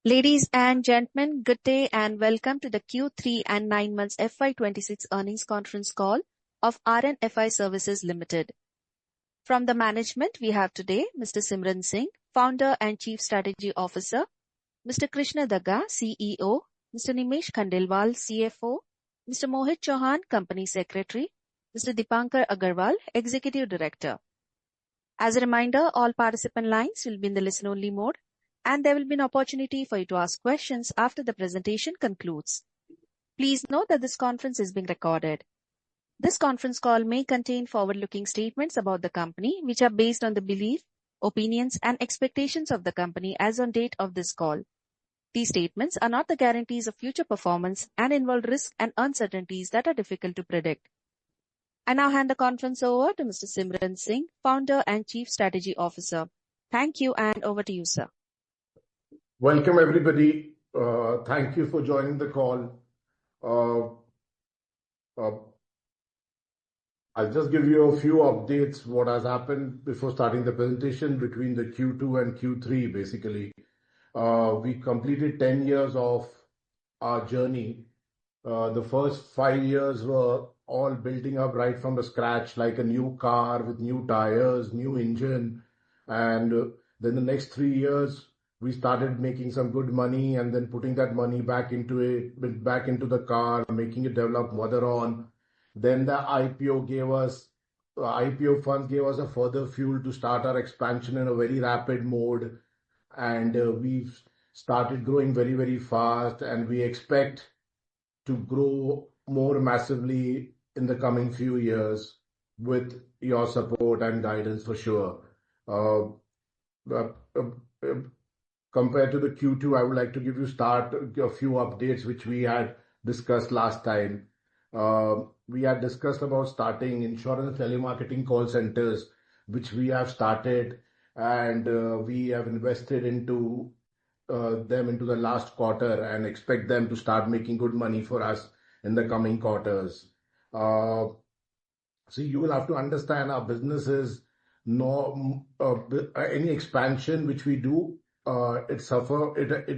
Ladies and gentlemen, good day and welcome to the Q3 and 9 months FY26 earnings conference call of RNFI Services Limited. From the management, we have today Mr. Simran Singh, Founder and Chief Strategy Officer, Mr. Krishna Daga, CEO, Mr. Nimesh Khandelwal, CFO, Mr. Mohit Chauhan, Company Secretary, Mr. Dipankar Agarwal, Executive Director. As a reminder, all participant lines will be in the listen-only mode, and there will be an opportunity for you to ask questions after the presentation concludes. Please note that this conference is being recorded. This conference call may contain forward-looking statements about the company, which are based on the belief, opinions, and expectations of the company as on date of this call. These statements are not the guarantees of future performance and involve risks and uncertainties that are difficult to predict. I now hand the conference over to Mr. Simran Singh, Founder and Chief Strategy Officer. Thank you, and over to you, sir. Welcome, everybody. Thank you for joining the call. I'll just give you a few updates what has happened before starting the presentation between the Q2 and Q3, basically. We completed 10 years of our journey. The first 5 years were all building up right from the scratch, like a new car with new tires, new engine. And then the next 3 years, we started making some good money and then putting that money back into the car, making it develop further on. Then the IPO funds gave us a further fuel to start our expansion in a very rapid mode. And we've started growing very, very fast, and we expect to grow more massively in the coming few years with your support and guidance for sure. Compared to the Q2, I would like to give you a few updates which we had discussed last time. We had discussed about starting insurance telemarketing call centers, which we have started, and we have invested into them into the last quarter and expect them to start making good money for us in the coming quarters. See, you will have to understand our business is any expansion which we do, it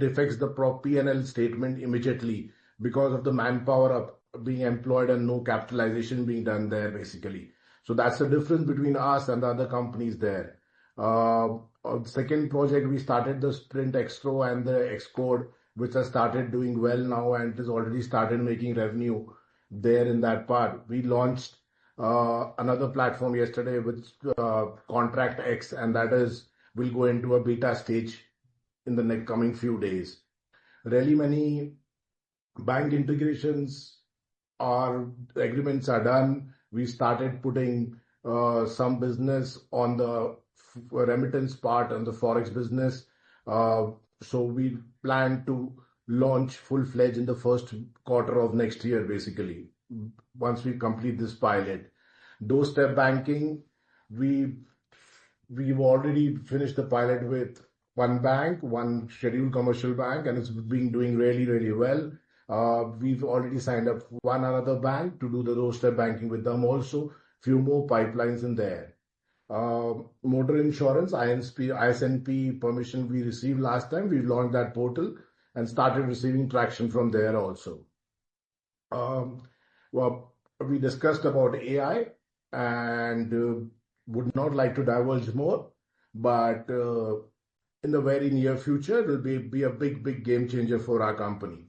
affects the P&L statement immediately because of the manpower being employed and no capitalization being done there, basically. So that's the difference between us and the other companies there. Second project, we started the Sprint Xtro and the Xcode, which has started doing well now and it has already started making revenue there in that part. We launched another platform yesterday with Contract X, and that will go into a beta stage in the next coming few days. Really many bank integrations agreements are done. We started putting some business on the remittance part and the Forex business. So we plan to launch full-fledged in the first quarter of next year, basically, once we complete this pilot. Doorstep banking, we've already finished the pilot with one bank, one scheduled commercial bank, and it's been doing really, really well. We've already signed up one another bank to do the doorstep banking with them also. Few more pipelines in there. Motor insurance, ISNP permission we received last time. We launched that portal and started receiving traction from there also. Well, we discussed about AI and would not like to divulge more, but in the very near future, it will be a big, big game changer for our company.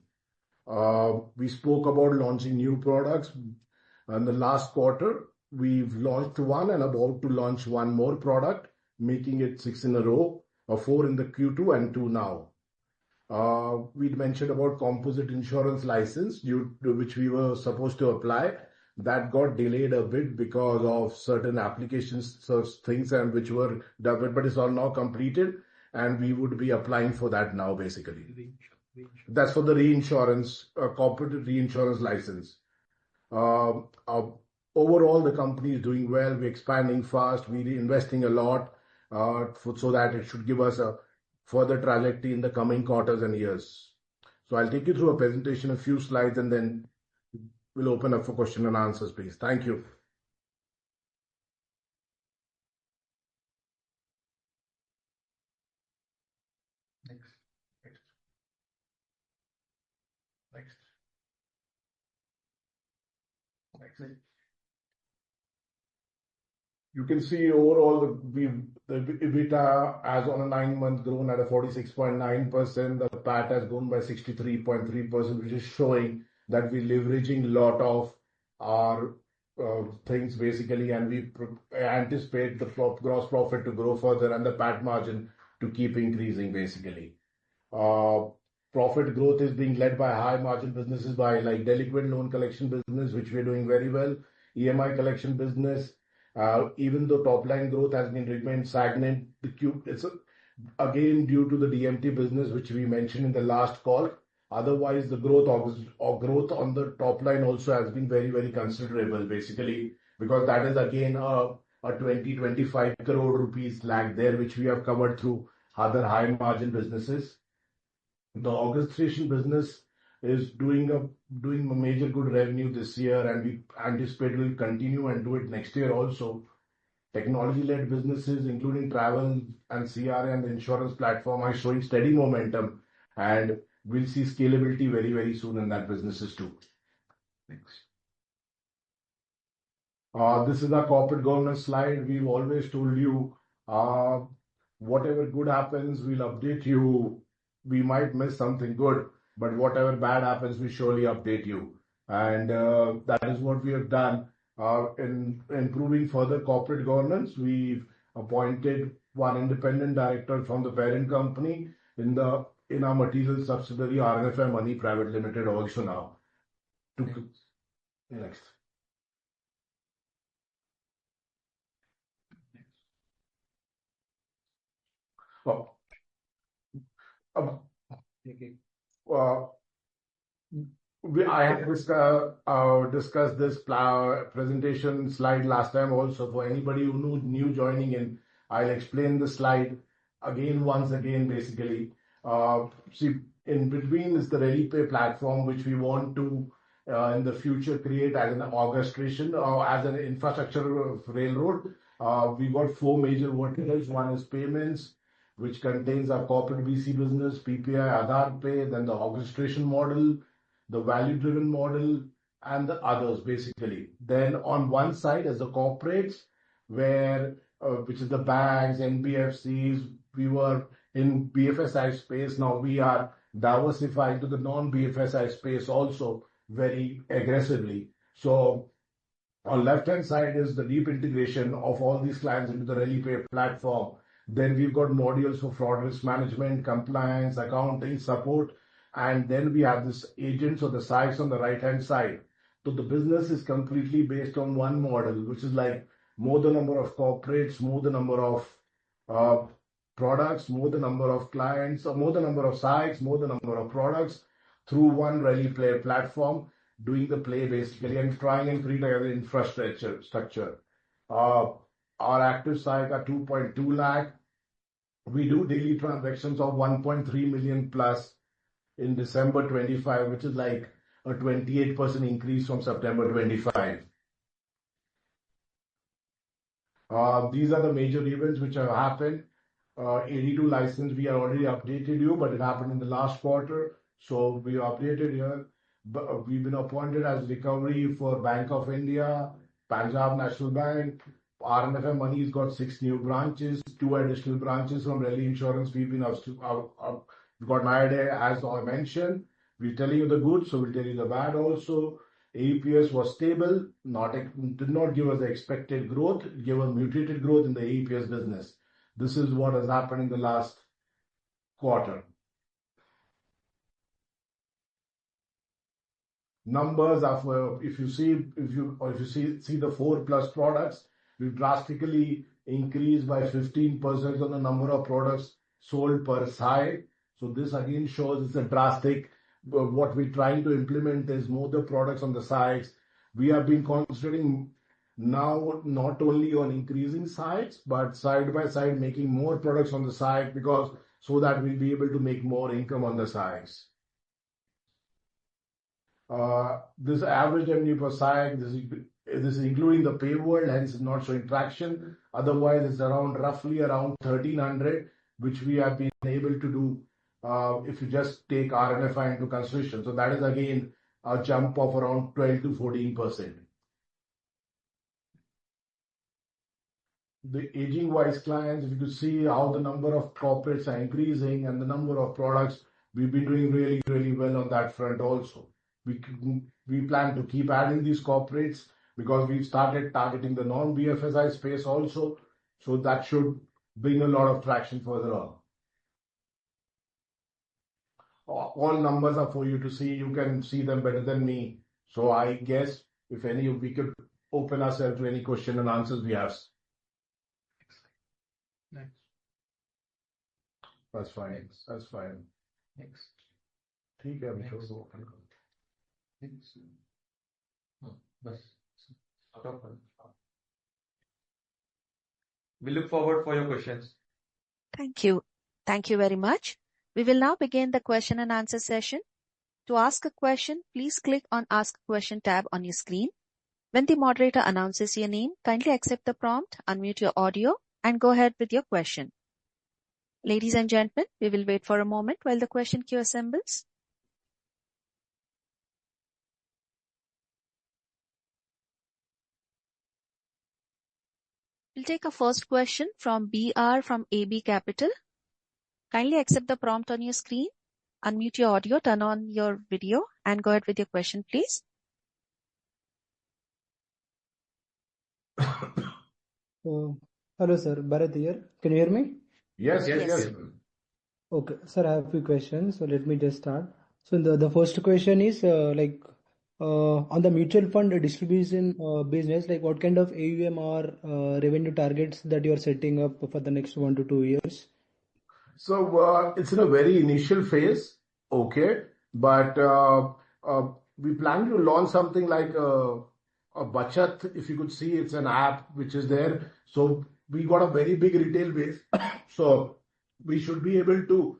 We spoke about launching new products. In the last quarter, we've launched one and about to launch one more product, making it 6 in a row, or 4 in the Q2 and 2 now. We'd mentioned about composite insurance license, which we were supposed to apply. That got delayed a bit because of certain applications, things and which were done, but it's all now completed, and we would be applying for that now, basically. That's for the reinsurance, corporate reinsurance license. Overall, the company is doing well. We're expanding fast. We're investing a lot so that it should give us a further trajectory in the coming quarters and years. So I'll take you through a presentation, a few slides, and then we'll open up for question and answers, please. Thank you. You can see overall the EBITDA as on a 9-month grown at a 46.9%. The PAT has grown by 63.3%, which is showing that we're leveraging a lot of our things basically, and we anticipate the gross profit to grow further and the PAT margin to keep increasing basically. Profit growth is being led by high margin businesses by like delinquent loan collection business, which we're doing very well. EMI collection business, even though top line growth has remained stagnant, it's again due to the DMT business, which we mentioned in the last call. Otherwise, the growth on the top line also has been very, very considerable, basically, because that is again a 20-25 crore rupees lag there, which we have covered through other high margin businesses. The orchestration business is doing a major good revenue this year, and we anticipate will continue and do it next year also. Technology-led businesses, including travel and CRM and the insurance platform, are showing steady momentum, and we'll see scalability very, very soon in that businesses too. Next. This is our corporate governance slide. We've always told you, whatever good happens, we'll update you. We might miss something good, but whatever bad happens, we surely update you. And that is what we have done. In improving further corporate governance, we've appointed one independent director from the parent company in our material subsidiary RNFI Money Private Limited also now. Next. I have discussed this presentation slide last time also. For anybody who new joining in, I'll explain the slide once again, basically. See, in between is the ReliPay platform, which we want to in the future create as an orchestration or as an infrastructure of railroad. We got 4 major verticals. One is payments, which contains our corporate BC business, PPI, Aadhaar Pay, then the orchestration model, the value-driven model, and the others, basically. Then on one side is the corporates, where which is the banks, NBFCs. We were in BFSI space. Now we are diversifying to the non-BFSI space also very aggressively. So on left-hand side is the deep integration of all these clients into the ReliPay platform. Then we've got modules for fraud risk management, compliance, accounting, support, and then we have this agents or the sites on the right-hand side. So the business is completely based on one model, which is like more the number of corporates, more the number of products, more the number of clients, or more the number of sites, more the number of products through one ReliPay platform, doing the play basically and trying and create an infrastructure. Our active sites are 2.2 lakh. We do daily transactions of 1.3 million plus in December 25, which is like a 28% increase from September 25. These are the major events which have happened. 82 license, we have already updated you, but it happened in the last quarter. So we updated here. But we've been appointed as recovery for Bank of India, Punjab National Bank. RNFI Money's got 6 new branches, 2 additional branches from Reli Insurance. We've got Nayade, as I mentioned. We're telling you the good, so we'll tell you the bad also. AEPS was stable, did not give us the expected growth, it gave us mutated growth in the AEPS business. This is what has happened in the last quarter. Numbers are if you see the 4+ products, we've drastically increased by 15% on the number of products sold per site. So this again shows it's a drastic. What we're trying to implement is more the products on the sites. We have been concentrating now not only on increasing sites, but side by side making more products on the site so that we'll be able to make more income on the sites. This average revenue per site, this is including the pay world, hence it's not showing traction. Otherwise, it's roughly around 1,300, which we have been able to do if you just take RNFI into consideration. So that is again a jump of around 12 to 14%. the aging-wise clients, if you could see how the number of corporates are increasing and the number of products, we've been doing really, really well on that front also. We plan to keep adding these corporates because we've started targeting the non-BFSI space also, so that should bring a lot of traction further on. All numbers are for you to see. You can see them better than me. So I guess if any, we could open ourselves to any question and answers we have. Next. That's fine. Next. That's fine. Next. ठीक है अभी Next. छोड़ दो Next. बस. Stop. We look forward for your questions. Thank you. Thank you very much. We will now begin the question and answer session. To ask a question, please click on Ask a Question tab on your screen. When the moderator announces your name, kindly accept the prompt, unmute your audio, and go ahead with your question. Ladies and gentlemen, we will wait for a moment while the question queue assembles. We'll take a first question from BR from AB Capital. Kindly accept the prompt on your screen, unmute your audio, turn on your video, and go ahead with your question, please. Hello, sir. Bharat here. Can you hear me? Yes. Okay, sir, I have a few questions. So let me just start. So the first question is on the mutual fund distribution business, like what kind of AUM or revenue targets that you are setting up for the next 1 to 2 years? So it's in a very initial phase, okay, but we plan to launch something like a Bachat. If you could see, it's an app which is there. So we got a very big retail base. So we should be able to.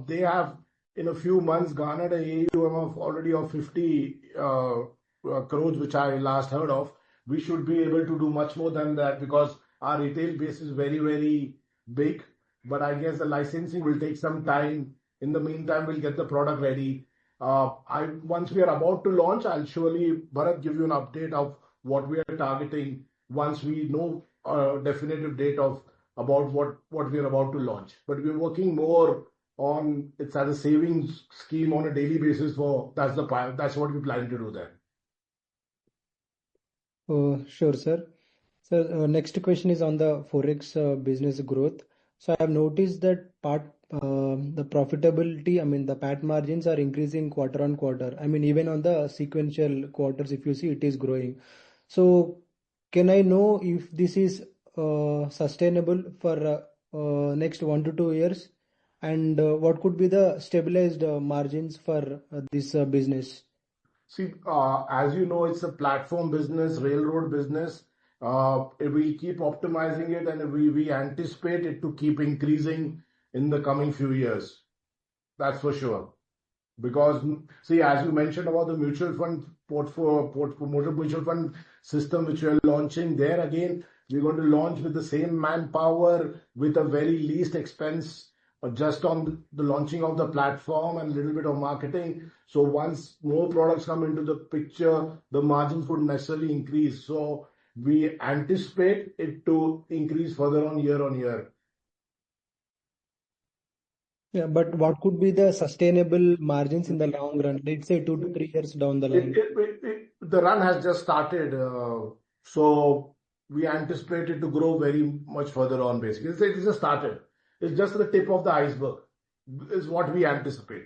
They have in a few months garnered a AUM of already of 50 crores, which I last heard of. We should be able to do much more than that because our retail base is very, very big. But I guess the licensing will take some time. In the meantime, we'll get the product ready. Once we are about to launch, I'll surely, Bharat, give you an update of what we are targeting once we know a definitive date of about what we are about to launch. But we're working more on it's as a savings scheme on a daily basis that's what we plan to do there. Sure, sir. So next question is on the Forex business growth. So I have noticed that the profitability, I mean the PAT margins are increasing quarter on quarter. I mean even on the sequential quarters, if you see it is growing. So can I know if this is sustainable for next 1 to 2 years, and what could be the stabilized margins for this business? See, as you know, it's a platform business, railroad business. We keep optimizing it and we anticipate it to keep increasing in the coming few years. That's for sure. Because, see, as you mentioned about the mutual fund motor mutual fund system which we are launching, there again, we're going to launch with the same manpower with a very least expense just on the launching of the platform and a little bit of marketing. So once more products come into the picture, the margins would necessarily increase. So we anticipate it to increase further on year. Yeah, but what could be the sustainable margins in the long run? Let's say 2 to 3 years down the line. The run has just started, so we anticipate it to grow very much further on. Basically, it's just started. It's just the tip of the iceberg. Is what we anticipate.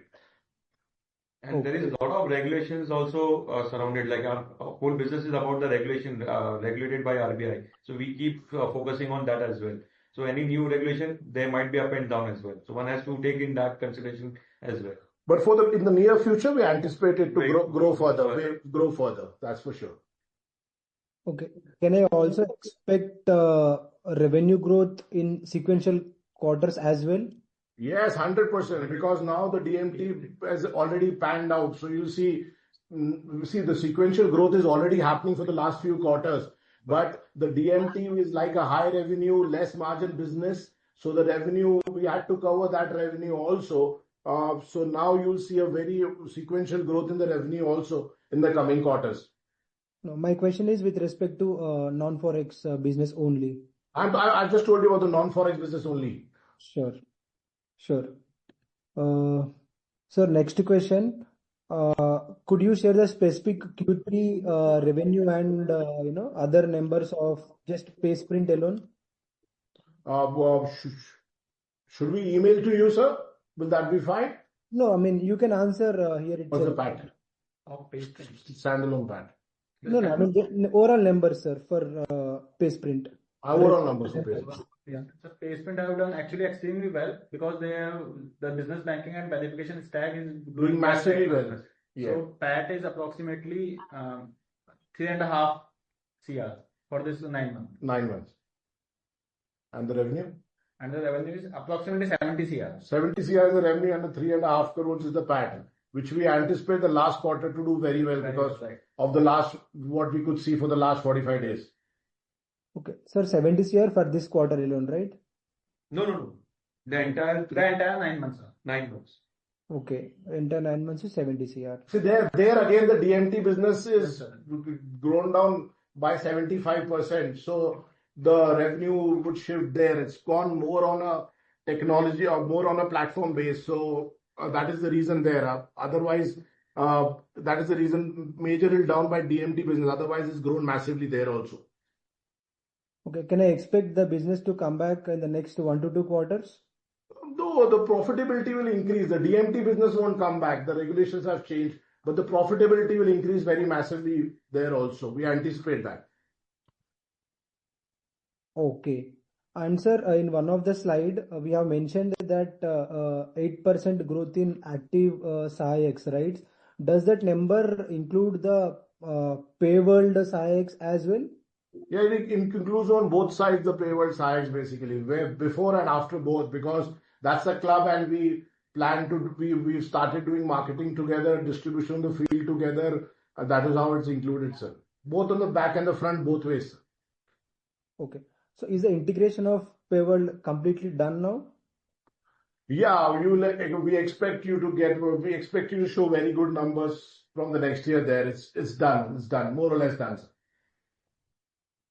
And there is a lot of regulations also surrounded. Like our whole business is about the regulation regulated by RBI. So we keep focusing on that as well. So any new regulation, there might be up and down as well. So one has to take in that consideration as well. But in the near future, we anticipate it to grow further. That's for sure. Okay. Can I also expect revenue growth in sequential quarters as well? Yes, 100%. Because now the DMT has already panned out. So you see the sequential growth is already happening for the last few quarters. But the DMT is like a high revenue, less margin business. So the revenue, we had to cover that revenue also. So now you'll see a very sequential growth in the revenue also in the coming quarters. No, my question is with respect to non-Forex business only. I just told you about the non-forex business only. Sure. Sir, next question. Could you share the specific Q3 revenue and other numbers of just PaySprint alone? Well, should we email to you, sir? Will that be fine? No, I mean you can answer here What's the itself. PAT? Standalone PAT. No, I mean the overall numbers, sir, for PaySprint. Overall numbers for PaySprint. Yeah. So PaySprint have done actually extremely well because they have the business banking and verification stack is Doing massively well. Yeah. So PAT is approximately 3.5 CR for this 9 months. 9 months. And the revenue? And the revenue is approximately 70 CR. 70 CR is the revenue and the 3.5 crores is the PAT, which we anticipate the last quarter to do very well because of the last, what we could see for the last 45 days. Okay, sir, 70 CR for this quarter alone, right? No. The entire 9 months, sir. 9 months. Okay, entire 9 months is 70 CR. See, there again, the DMT business is grown down by 75%. So the revenue would shift there. It's gone more on a technology or more on a platform base. So that is the reason there. Otherwise, that is the reason majorly down by DMT business. Otherwise, it's grown massively there also. Okay, can I expect the business to come back in the next 1 to 2 quarters? No, the profitability will increase. The DMT business won't come back. The regulations have changed, but the profitability will increase very massively there also. We anticipate that. Okay. And sir, in one of the slide, we have mentioned that 8% growth in active SAHAYaks, right? Does that number include the pay-world SAHAYaks as well? Yeah, it includes on both sides the pay-world SAHAYaks basically, where before and after both, because that's a club and we've started doing marketing together, distribution in the field together. That is how it's included, sir. Both on the back and the front, both ways, sir. Okay. So is the integration of pay-world completely done now? Yeah, we expect you to show very good numbers from the next year there. It's done, more or less done, sir.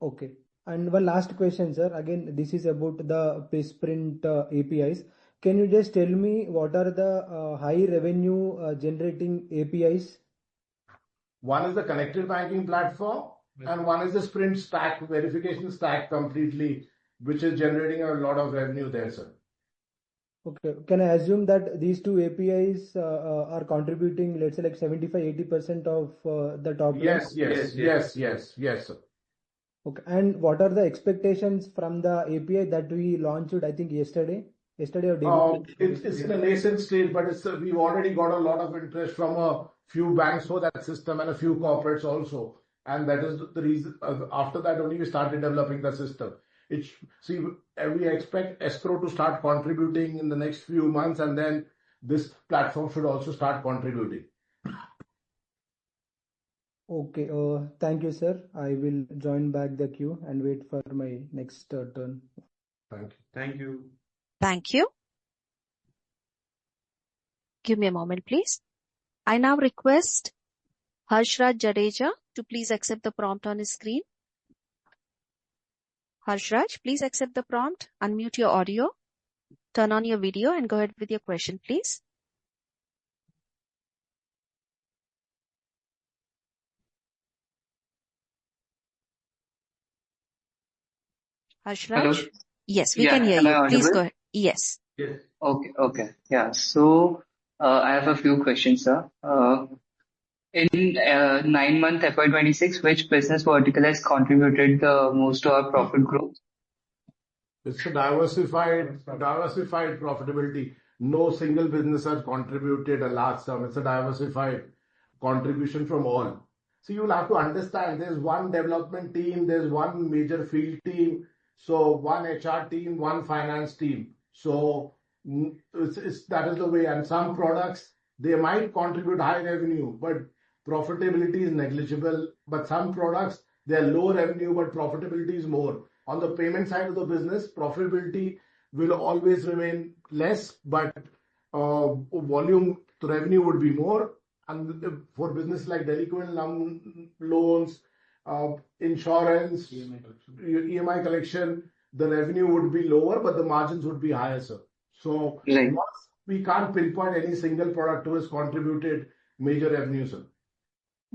Okay. And one last question, sir. Again, this is about the PaySprint APIs. Can you just tell me what are the high revenue generating APIs? One is the connected banking platform, and one is the Sprint stack, verification stack completely, which is generating a lot of revenue there, sir. Okay. Can I assume that these two APIs are contributing, let's say, like 75-80% of the top line? Yes, sir. Okay. And what are the expectations from the API that we launched, I think, yesterday or day before? It's in a nascent stage, but we've already got a lot of interest from a few banks for that system and a few corporates also. And that is the reason, after that only we started developing the system. We expect escrow to start contributing in the next few months, and then this platform should also start contributing. Okay. Thank you, sir. I will join back the queue and wait for my next turn. Thank you. Thank you. Give me a moment, please. I now request Harshraj Jadeja to please accept the prompt on his screen. Harshraj, please accept the prompt, unmute your audio, turn on your video and go ahead with your question, please. Harshraj? Hello. Yes, we can hear you. Please go ahead. Yes. Okay. Yeah. So I have a few questions, sir. In 9-month FY26, which business vertical has contributed the most to our profit growth? It's a diversified profitability. No single business has contributed a large sum. It's a diversified contribution from all. So you'll have to understand there's one development team, there's one major field team, so one HR team, one finance team. So that is the way. And some products, they might contribute high revenue, but profitability is negligible. But some products, they're low revenue, but profitability is more. On the payment side of the business, profitability will always remain less, but volume to revenue would be more. And for business like delinquent loans, insurance, EMI collection, the revenue would be lower, but the margins would be higher, sir. So Right. we can't pinpoint any single product who has contributed major revenue, sir.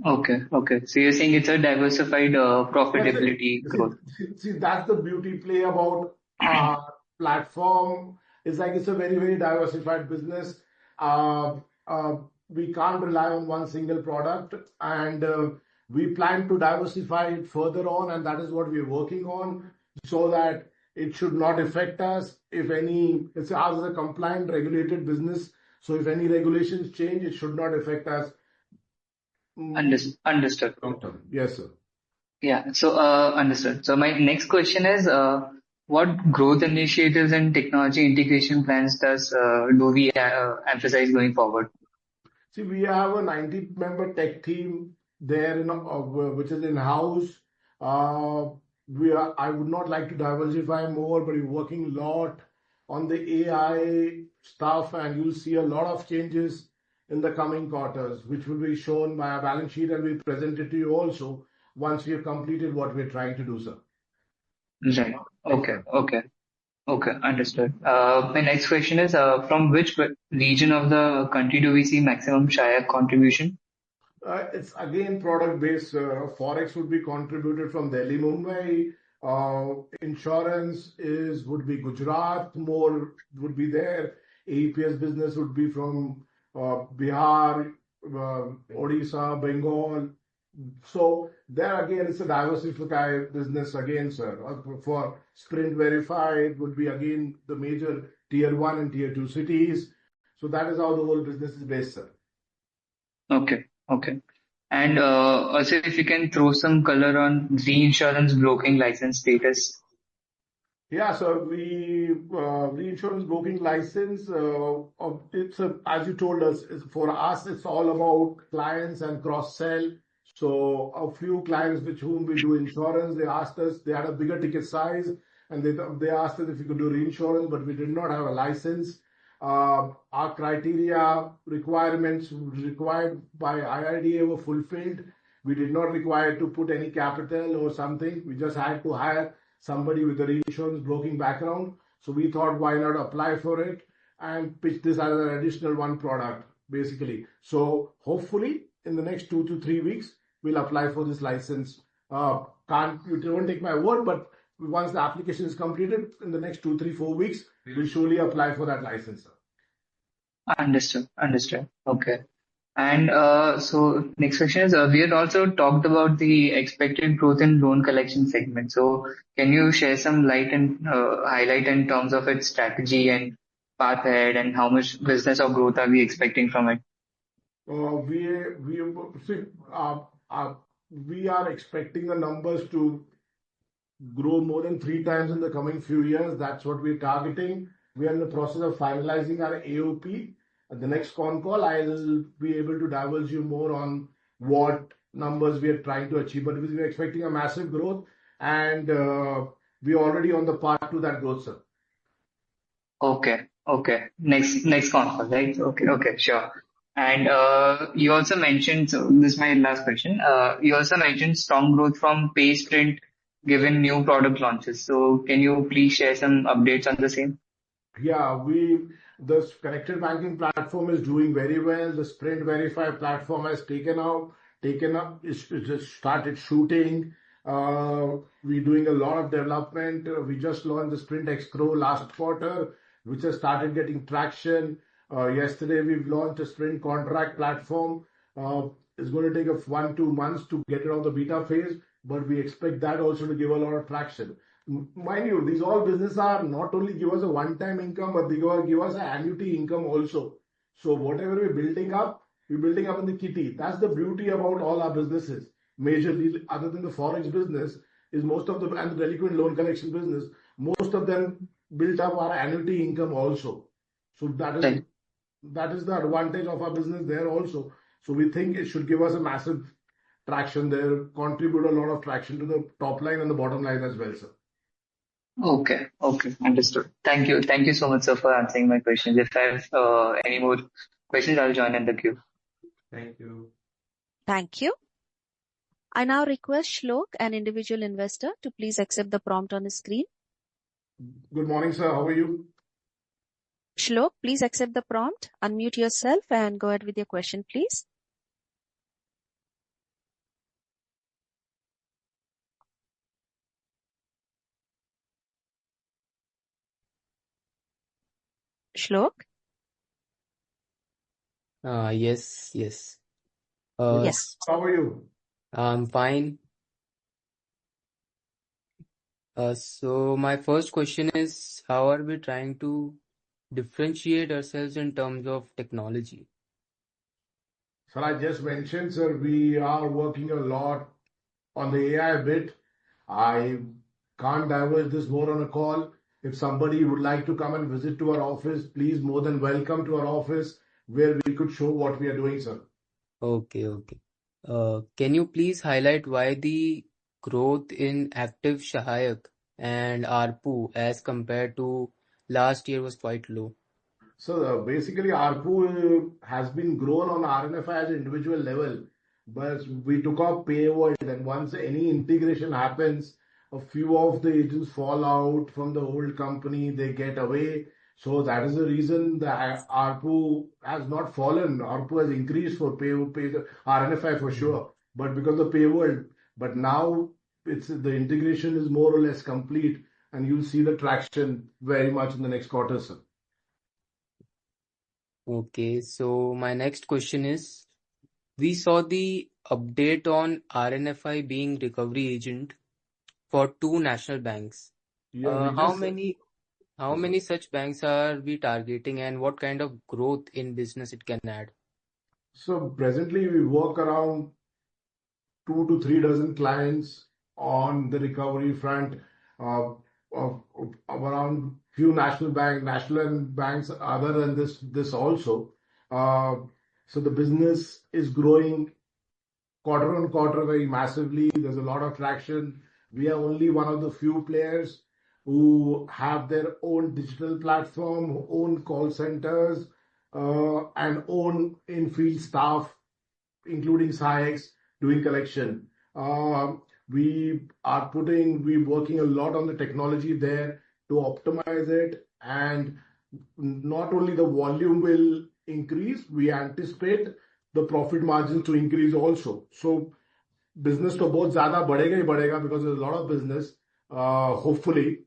Okay. Okay. So you're saying it's a diversified profitability growth. See, that's the beauty play about our platform. It's like it's a very, very diversified business. Uh, we can't rely on one single product, and we plan to diversify it further on, and that is what we're working on, so that it should not affect us. If any, it's ours is a compliant, regulated business, so if any regulations change, it should not affect us. Understood. Long term. Yes, sir. Yeah. So, understood. So my next question is, what growth initiatives and technology integration plans do we emphasize going forward? See, we have a 90-member tech team there, which is in-house. I would not like to diversify more, but we're working a lot on the AI stuff, and you'll see a lot of changes in the coming quarters, which will be shown by our balance sheet, and we'll present it to you also once we have completed what we're trying to do, sir. Right. Okay. Understood. My next question is, from which region of the country do we see maximum Shire contribution? It's again product-based. Forex would be contributed from Delhi, Mumbai. Insurance would be Gujarat, more would be there. AEPS business would be from Bihar, Odisha, Bengal. So there again, it's a diversified business again, sir. For Sprint Verified would be again the major tier 1 and tier 2 cities. So that is how the whole business is based, sir. Okay. And also, if you can throw some color on reinsurance broking license status. Yeah, so reinsurance broking license, as you told us, for us, it's all about clients and cross-sell. So a few clients with whom we do insurance, they asked us, they had a bigger ticket size, and they asked us if we could do reinsurance, but we did not have a license. Our criteria requirements required by IRDA were fulfilled. We did not require to put any capital or something. We just had to hire somebody with a reinsurance broking background. So we thought, why not apply for it and pitch this as an additional one product, basically. So hopefully in the next 2 to 3 weeks, we'll apply for this license. You don't take my word, but once the application is completed in the next 2, 3, 4 weeks, we'll surely apply for that license. Understood. Okay. And so next question is, we had also talked about the expected growth in loan collection segment. So can you share some light and highlight in terms of its strategy and path ahead, and how much business or growth are we expecting from it? We are expecting the numbers to grow more than 3 times in the coming few years. That's what we're targeting. We are in the process of finalizing our AOP. At the next con call, I'll be able to divulge you more on what numbers we are trying to achieve. But we're expecting a massive growth, and we're already on the path to that growth, sir. Okay. Next con call, right? Okay, sure. And you also mentioned, so this is my last question. You also mentioned strong growth from PaySprint given new product launches. So can you please share some updates on the same? Yeah, the connected banking platform is doing very well. The Sprint Verify platform has taken up, it just started shooting. We're doing a lot of development. We just launched the Sprint Escrow last quarter, which has started getting traction. Yesterday, we've launched a Sprint Contract platform. It's going to take us 1-2 months to get it on the beta phase, but we expect that also to give a lot of traction. Mind you, these all businesses are not only give us a one-time income, but they give us an annuity income also. So whatever we're building up in the kitty. That's the beauty about all our businesses. Majorly, other than the forex business, is most of them, and the delinquent loan collection business, most of them built up our annuity income also. So that is the advantage of our business there also. So we think it should give us a massive traction there, contribute a lot of traction to the top line and the bottom line as well, sir. Okay, understood. Thank you so much, sir, for answering my questions. If I have any more questions, I'll join in the queue. Thank you. Thank you. I now request Shlok, an individual investor, to please accept the prompt on his screen. Good morning, sir. How are you? Shlok, please accept the prompt, unmute yourself and go ahead with your question, please. Shlok? Yes. Yes. How are you? I'm fine. So my first question is, how are we trying to differentiate ourselves in terms of technology? Sir, I just mentioned, sir, we are working a lot on the AI bit. I can't divulge this more on a call. If somebody would like to come and visit to our office, please more than welcome to our office where we could show what we are doing, sir. Okay. Can you please highlight why the growth in active Sahayak and ARPU as compared to last year was quite low? So basically, ARPU has been grown on RNFI as an individual level, but we took up paywall, and once any integration happens, a few of the agents fall out from the old company, they get away. So that is the reason the ARPU has not fallen. ARPU has increased for pay RNFI for sure, but because of paywall. But now it's the integration is more or less complete, and you'll see the traction very much in the next quarter, sir. Okay, so my next question is, we saw the update on RNFI being recovery agent for 2 national banks. Yeah, How many such banks are we targeting, and what kind of growth in business it can add? So presently we work around 2 to 3 dozen clients on the recovery front of around few national banks other than this also. Uh, so the business is growing quarter on quarter very massively. There's a lot of traction. We are only one of the few players who have their own digital platform, own call centers, and own in-field staff, including SciX, doing collection. We're working a lot on the technology there to optimize it, and not only the volume will increase, we anticipate the profit margins to increase also. So business to बहुत ज़्यादा बढ़ेगा ही बढ़ेगा because there's a lot of business. Hopefully,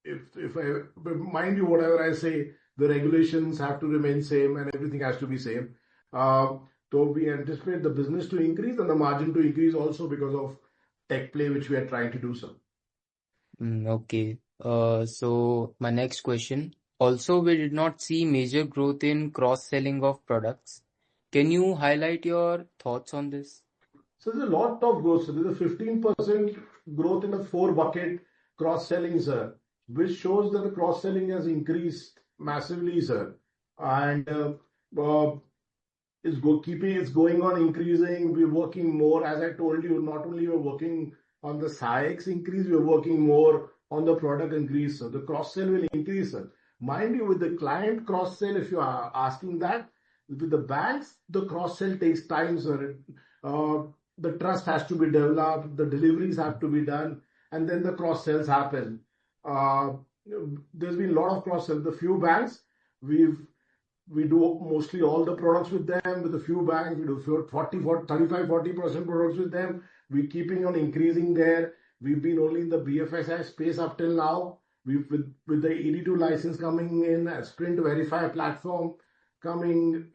if I mind you, whatever I say, the regulations have to remain same and everything has to be same. So we anticipate the business to increase and the margin to increase also because of tech play which we are trying to do so. Okay. So my next question. Also, we did not see major growth in cross-selling of products. Can you highlight your thoughts on this? So there's a lot of growth. So there's a 15% growth in the 4 bucket cross-selling, sir, which shows that the cross-selling has increased massively, sir. And it's going on increasing. We're working more. As I told you, not only we're working on the SciX increase, we're working more on the product increase. So the cross-sell will increase, sir. Mind you, with the client cross-sell, if you are asking that, with the banks, the cross-sell takes time, sir. The trust has to be developed, the deliveries have to be done, and then the cross-sells happen. There's been a lot of cross-sell. The few banks, we do mostly all the products with them. With a few banks, we do 35-40% products with them. We're keeping on increasing there. We've been only in the BFSI space up till now. With the 82 license coming in, a Sprint Verify platform coming,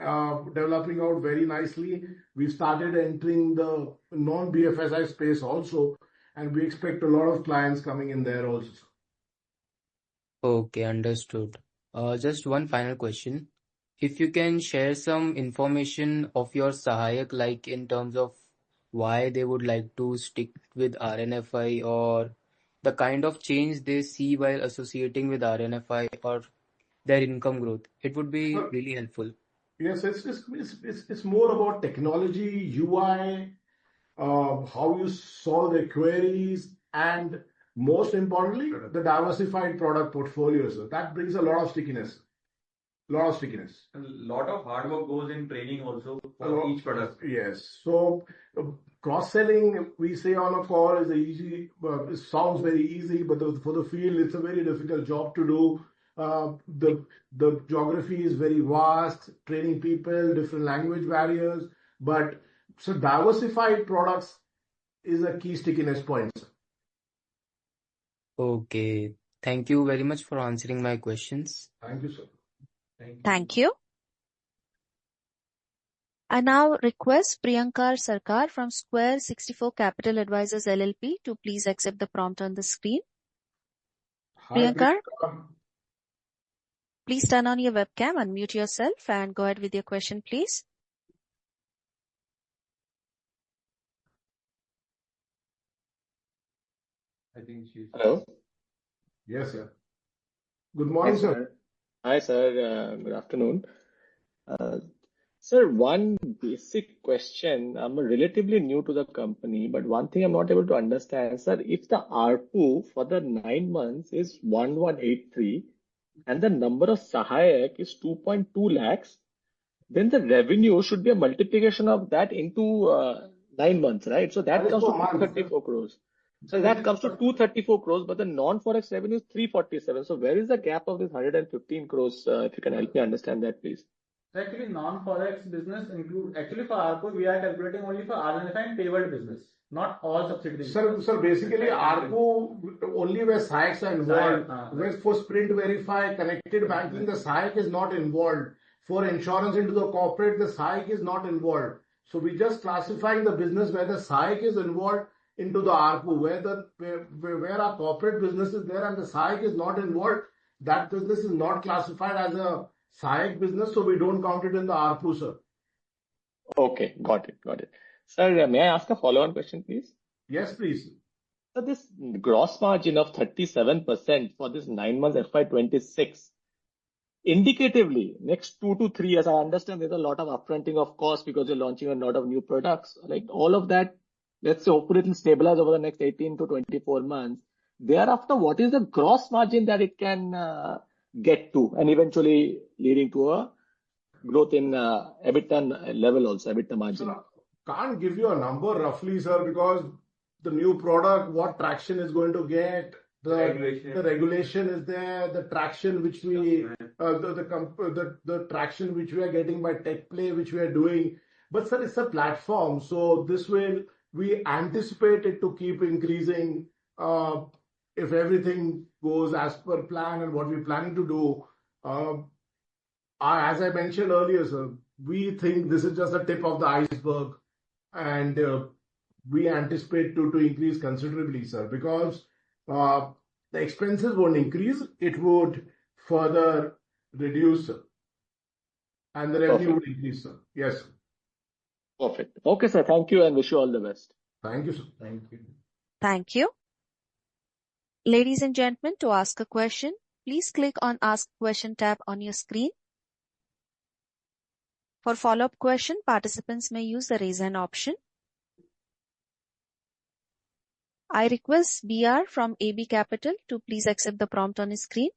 developing out very nicely. We've started entering the non-BFSI space also, and we expect a lot of clients coming in there also. Okay, understood. Just one final question. If you can share some information of your Sahayak, like in terms of why they would like to stick with RNFI or the kind of change they see while associating with RNFI or their income growth, it would be really helpful. Yes, it's more about technology, UI, how you solve the queries, and most importantly, the diversified product portfolio. So that brings a lot of stickiness. A lot of hard work goes in training also for each product. Yes. So cross-selling, we say on a call, is easy. It sounds very easy, but for the field, it's a very difficult job to do. The geography is very vast, training people, different language barriers. But so diversified products is a key stickiness point. Okay. Thank you very much for answering my questions. Thank you, sir. Thank you. I now request Priyankar Sarkar from Square 64 Capital Advisors LLP to please accept the prompt on the screen. Hi, Priyankar, Priyanka. please turn on your webcam, unmute yourself and go ahead with your question, please. I think she's. Hello. Yes, sir. Good morning, sir. Hi, sir. Good afternoon. Sir, one basic question. I'm relatively new to the company, but one thing I'm not able to understand, sir, if the ARPU for the 9 months is 1183 and the number of Sahayak is 2.2 lakhs, then the revenue should be a multiplication of that into 9 months, right? So that comes to 234 crores. So that comes to 234 crores, but the non-forex revenue is 347. So where is the gap of this 115 crores? If you can help me understand that, please. So actually, non-forex business include actually for ARPU we are calculating only for RNFI and payward business, not all subsidiaries. Sir, basically ARPU only where Sahayaks are involved. Whereas for Sprint Verify, connected banking, the Sahayak is not involved. For insurance into the corporate, the Sahayak is not involved. So we just classifying the business where the Sahayak is involved into the ARPU, where our corporate business is there and the Sahayak is not involved. That business is not classified as a Sahayak business, so we don't count it in the ARPU, sir. Okay, got it. Sir, may I ask a follow-on question, please? Yes, please. So this gross margin of 37% for this 9 months FY26, indicatively, next 2 to 3 years, I understand there's a lot of upfronting of costs because you're launching a lot of new products. Like all of that, let's say hopefully it will stabilize over the next 18 to 24 months. Thereafter, what is the gross margin that it can get to and eventually leading to a growth in EBITDA level also, EBITDA margin? Sir, can't give you a number roughly, sir, because the new product, what traction is going to get, the regulation is there, the traction which we, the traction which we are getting by tech play, which we are doing. But sir, it's a platform, so this will, we anticipate it to keep increasing if everything goes as per plan and what we're planning to do. As I mentioned earlier, sir, we think this is just the tip of the iceberg, and we anticipate to increase considerably, sir, because the expenses won't increase, it would further reduce, sir, and the revenue would increase, sir. Yes, sir. Perfect. Okay, sir. Thank you and wish you all the best. Thank you, sir. Thank you. Thank you. Ladies and gentlemen, to ask a question, please click on Ask Question tab on your screen. For follow-up question, participants may use the raise hand option. I request BR from AB Capital to please accept the prompt on his screen.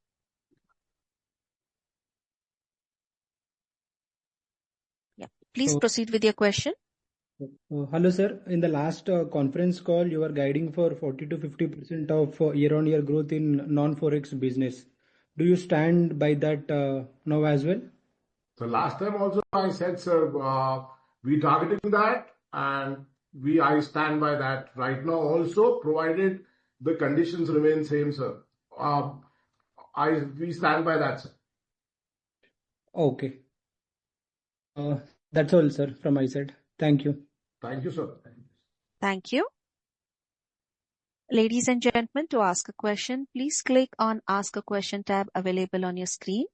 Yeah, please proceed with your question. Hello, sir. In the last conference call, you were guiding for 40 to 50% of year-on-year growth in non-forex business. Do you stand by that now as well? So last time also I said, sir, we targeting that and I stand by that right now also, provided the conditions remain same, sir. We stand by that, sir. Okay. That's all, sir, from my side. Thank you. Thank you, sir. Thank you. Ladies and gentlemen, to ask a question, please click on Ask a Question tab available on your screen.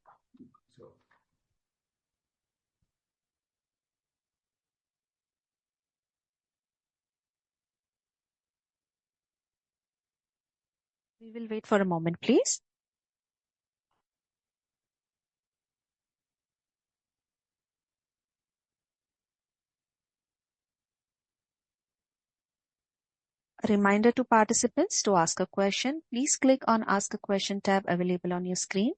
We will wait for a moment, please. A reminder to participants to ask a question. Please click on Ask a Question tab available on your screen.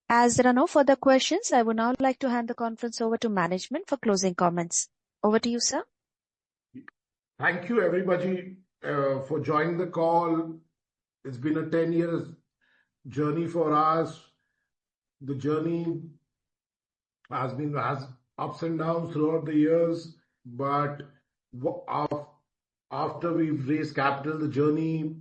As there are no further questions, I would now like to hand the conference over to management for closing comments. Over to you, sir. Thank you, everybody, for joining the call. It's been a 10 years journey for us. The journey has ups and downs throughout the years, but after we've raised capital, the journey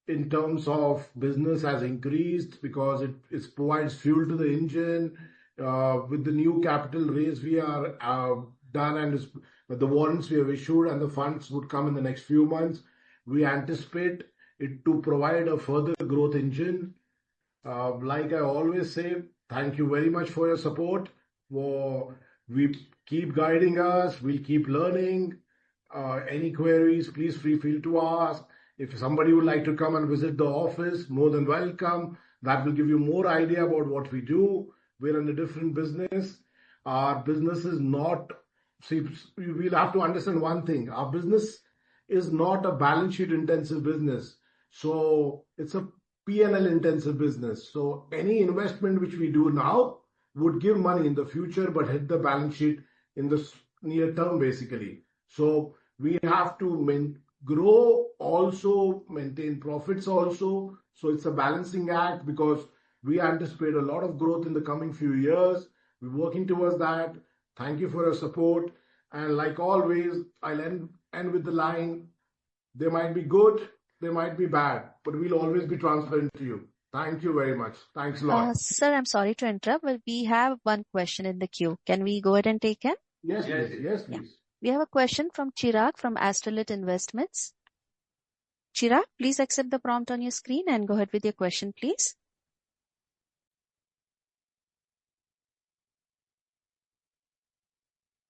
in terms of business has increased because it provides fuel to the engine. With the new capital raise, we are done, and the warrants we have issued and the funds would come in the next few months. We anticipate it to provide a further growth engine. Like I always say, thank you very much for your support. We keep guiding us. We'll keep learning. Any queries, please feel free to ask. If somebody would like to come and visit the office, more than welcome. That will give you more idea about what we do. We're in a different business. Our business is not... See, we'll have to understand one thing. Our business is not a balance sheet intensive business. So it's a P&L intensive business. So any investment which we do now would give money in the future, but hit the balance sheet in the near term, basically. So we have to grow also, maintain profits also. So it's a balancing act because we anticipate a lot of growth in the coming few years. We're working towards that. Thank you for your support. And like always, I'll end with the line, they might be good, they might be bad, but we'll always be transparent to you. Thank you very much. Thanks a lot. Sir, I'm sorry to interrupt, but we have one question in the queue. Can we go ahead and take it? Yes, please. Yes, please. Yeah. We have a question from Chirag from Astrolit Investments. Chirag, please accept the prompt on your screen and go ahead with your question, please.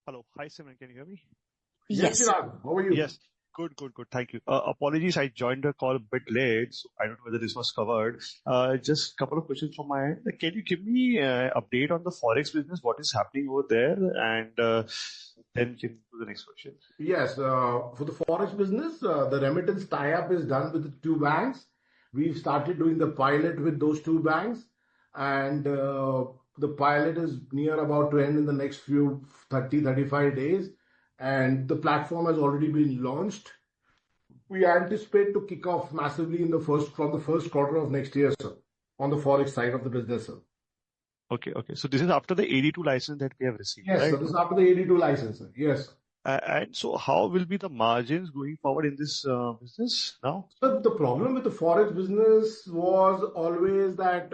Hello. Hi, Simran. Can you hear me? Yes, Chirag. How are you? Yes. Good. Thank you. Apologies, I joined the call a bit late, so I don't know whether this was covered. Just a couple of questions from my end. Can you give me an update on the Forex business? What is happening over there? And then can do the next question. Yes. For the Forex business, the remittance tie-up is done with the two banks. We've started doing the pilot with those two banks, and the pilot is near about to end in the next few 35 days. And the platform has already been launched. We anticipate to kick off massively from the first quarter of next year, sir, on the Forex side of the business, sir. Okay. So this is after the 82 license that we have received, yes, right? Yes, so this is after the 82 license, sir. Yes. And so how will be the margins going forward in this business now? So the problem with the Forex business was always that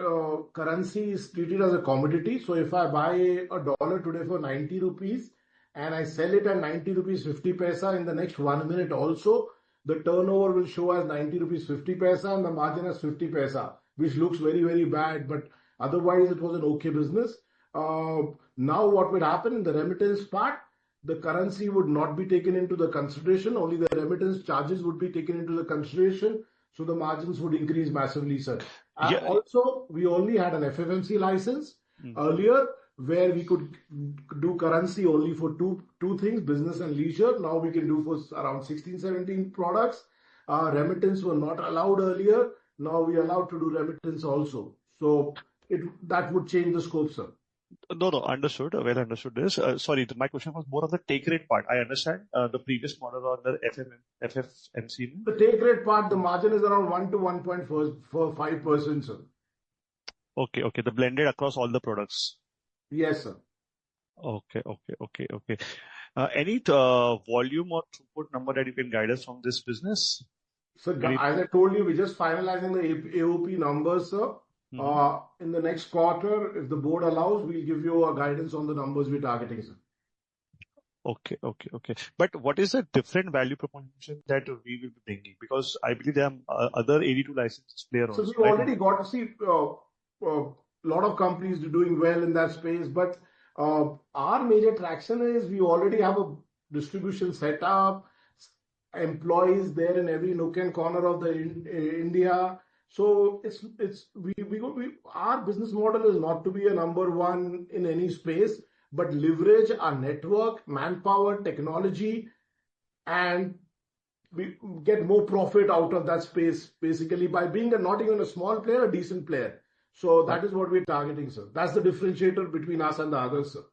currency is treated as a commodity. So if I buy a dollar today for 90 rupees, and I sell it at 90 rupees 50 paisa in the next 1 minute also, the turnover will show as 90 rupees 50 paisa and the margin as 50 paisa, which looks very, very bad. But otherwise, it was an okay business. Now what would happen in the remittance part, the currency would not be taken into the consideration. Only the remittance charges would be taken into the consideration. So the margins would increase massively, sir. Yeah. Also, we only had an FFMC license earlier, where we could do currency only for two things, business and leisure. Now we can do for around 16, 17 products. Remittance were not allowed earlier. Now we are allowed to do remittance also. So that would change the scope, sir. No, understood. Well understood this. Sorry, my question was more on the take rate part. I understand the previous model on the FFMC. The take rate part, the margin is around 1 to 1.5%, sir. Okay. The blended across all the products. Yes, sir. Okay. Any volume or throughput number that you can guide us from this business? So as I told you, we're just finalizing the AOP numbers, sir. In the next quarter, if the board allows, we'll give you a guidance on the numbers we're targeting, sir. Okay. But what is the different value proposition that we will be bringing? Because I believe there are other 82 licensed players. So we've already got to see a lot of companies doing well in that space, but our major traction is we already have a distribution set up, employees there in every nook and corner of the India. So our business model is not to be a number one in any space, but leverage our network, manpower, technology, and we get more profit out of that space, basically by being not even a small player, a decent player. So that is what we're targeting, sir. That's the differentiator between us and the others, sir.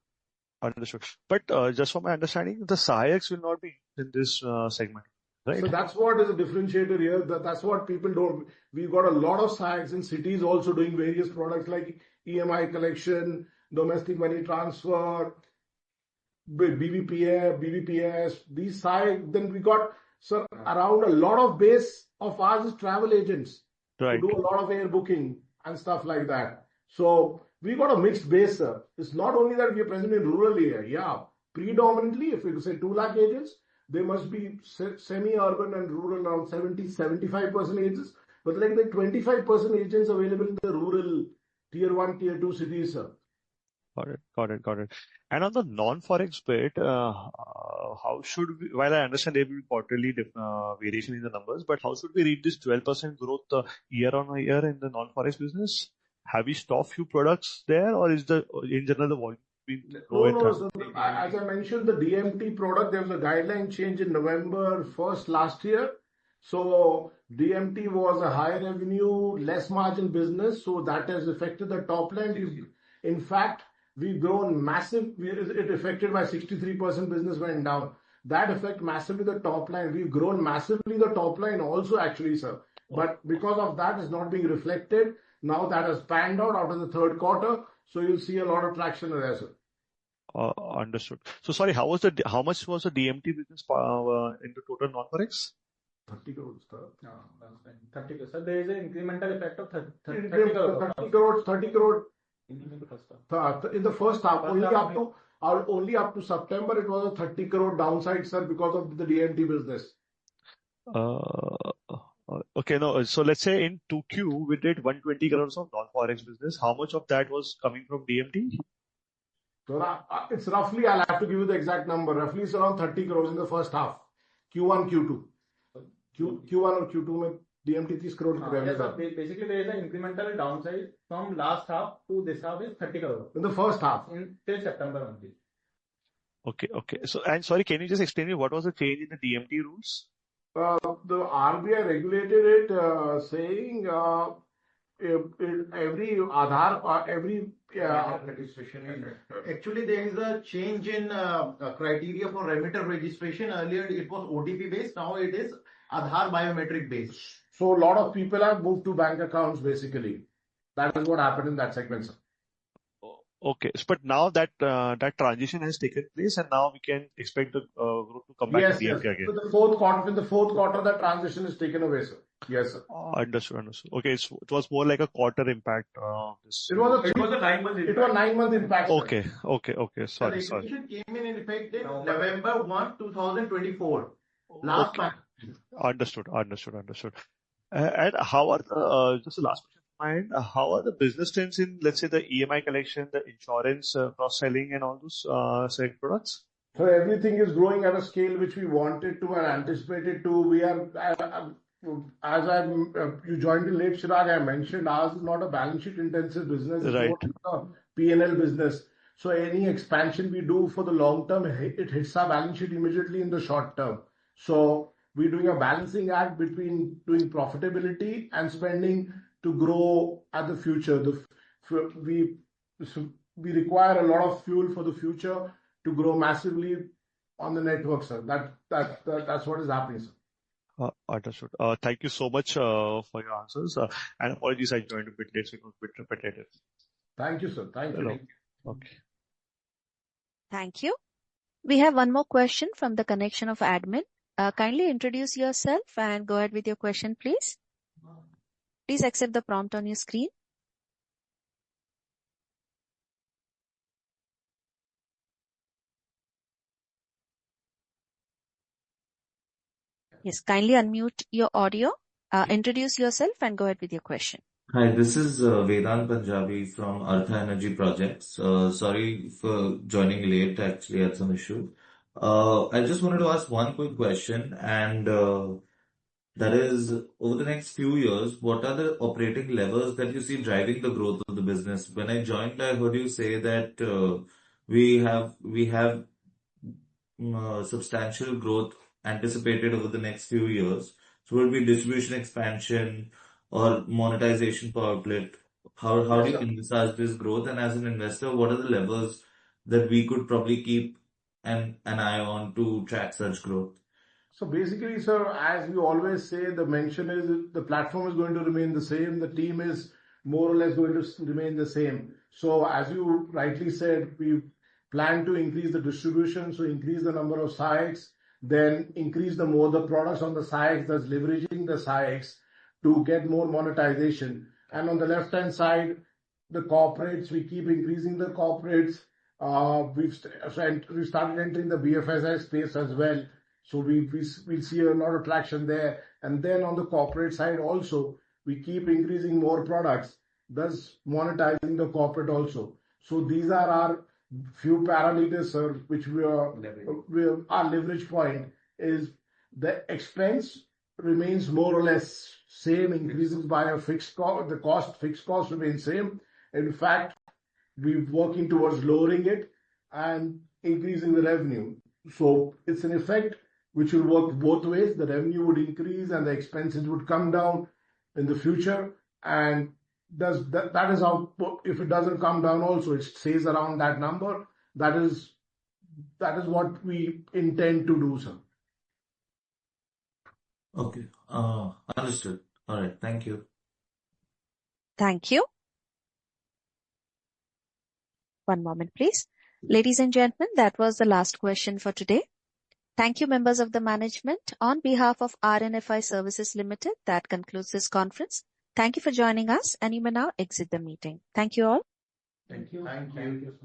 Understood. But just from my understanding, the Sahayaks will not be in this segment, right? So that's what is a differentiator here. That's what people don't. We've got a lot of SAGs in cities also doing various products like EMI collection, domestic money transfer, BBPS, these SAG. Then we got, sir, around a lot of base of ours is travel agents Right. who do a lot of air booking and stuff like that. So we got a mixed base, sir. It's not only that we are present in rural area. Yeah, predominantly, if you say 2 lakh agents, they must be semi-urban and rural around 75% agents. But like the 25% agents available in the rural tier 1, tier 2 cities, sir. Got it. And on the non-forex bit, how should we, while I understand there will be quarterly variation in the numbers, but how should we read this 12% growth year on year in the non-forex business? Have we stopped few products there, or is in general the volume been low? No, so as I mentioned, the DMT product, there was a guideline change in November 1st last year. So DMT was a higher revenue, less margin business. So that has affected the top line. In fact, we've grown massive. It affected my 63% business went down. That affected massively the top line. We've grown massively the top line also, actually, sir. But because of that, it's not being reflected. Now that has panned out after the third quarter. So you'll see a lot of traction there, sir. Understood. So sorry, how much was the DMT business in the total non-forex? 30 crores, sir. No, 30 crores. So there is an incremental effect of 30 crores. In In the first half, only up to September, it was a 30 crore downside, sir, because of the DMT business. Okay, no. So let's say in 2Q we did 120 crores of non-forex business. How much of that was coming from DMT? So it's roughly, I'll have to give you the exact number. Roughly it's around 30 crores in the first half. Q1, Q2. Q1 or Q2 में DMT 30 crores revenue. So basically there is an incremental downside from last half to this half is 30 crores. In the first half. Till September only. Okay. So, and sorry, can you just explain me what was the change in the DMT rules? The RBI regulated it, saying every Aadhaar, every registration. Actually, there is a change in criteria for remitter registration. Earlier, it was OTP based. Now it is Aadhaar biometric based. So a lot of people have moved to bank accounts. Basically, that is what happened in that segment, sir. Okay, but now that that transition has taken place, and now we can expect the growth to come back to DMT again. So the fourth quarter, that transition is taken away, sir. Yes, sir. Understood. Okay, so it was more like a quarter impact. It was a 9-month impact. It was 9-month impact. Okay. Sorry. The regulation came in effect in November 1, 2024. Last month. Understood. And how are just the last question of mine? How are the business trends in, let's say, the EMI collection, the insurance, cross-selling, and all those select products? So everything is growing at a scale which we wanted to and anticipated to. We are, you joined in late, Chirag, I mentioned ours is not a balance sheet intensive business. It's Right. more a P&L business. So any expansion we do for the long term, it hits our balance sheet immediately in the short term. So we're doing a balancing act between doing profitability and spending to grow at the future. We require a lot of fuel for the future to grow massively on the network, sir. That's what is happening, sir. Understood. Thank you so much for your answers. And apologies, I joined a bit late, so it was a bit repetitive. Thank you, sir. Thank you. Hello. Okay. Thank you. We have one more question from the connection of admin. Kindly introduce yourself and go ahead with your question, please. Please accept the prompt on your screen. Yes, kindly unmute your audio, introduce yourself and go ahead with your question. Hi, this is Vedant Punjabi from Artha Energy Projects. Sorry for joining late, actually had some issue. I just wanted to ask one quick question, and that is, over the next few years, what are the operating levers that you see driving the growth of the business? When I joined, I heard you say that we have substantial growth anticipated over the next few years. So will it be distribution expansion or monetization per outlet? How do Yes, you sir. envisage this growth? And as an investor, what are the levels that we could probably keep an eye on to track such growth? So basically, sir, as we always say, the mention is the platform is going to remain the same. The team is more or less going to remain the same. So as you rightly said, we plan to increase the distribution, so increase the number of sites, then increase the more the products on the sites, thus leveraging the sites to get more monetization. And on the left-hand side, the corporates, we keep increasing the corporates. We've started entering the BFSI space as well. So we'll see a lot of traction there. And then on the corporate side also, we keep increasing more products, thus monetizing the corporate also. So these are our few parameters, sir, which our leverage point is the expense remains more or less same, increases by a fixed cost. The fixed cost remains same. In fact, we're working towards lowering it and increasing the revenue. So it's an effect which will work both ways. The revenue would increase and the expenses would come down in the future. And that is how, if it doesn't come down also, it stays around that number. That is what we intend to do, sir. Okay. Understood. All right. Thank you. Thank you. One moment, please. Ladies and gentlemen, that was the last question for today. Thank you, members of the management. On behalf of RNFI Services Limited, that concludes this conference. Thank you for joining us, and you may now exit the meeting. Thank you all. Thank you. Thank you.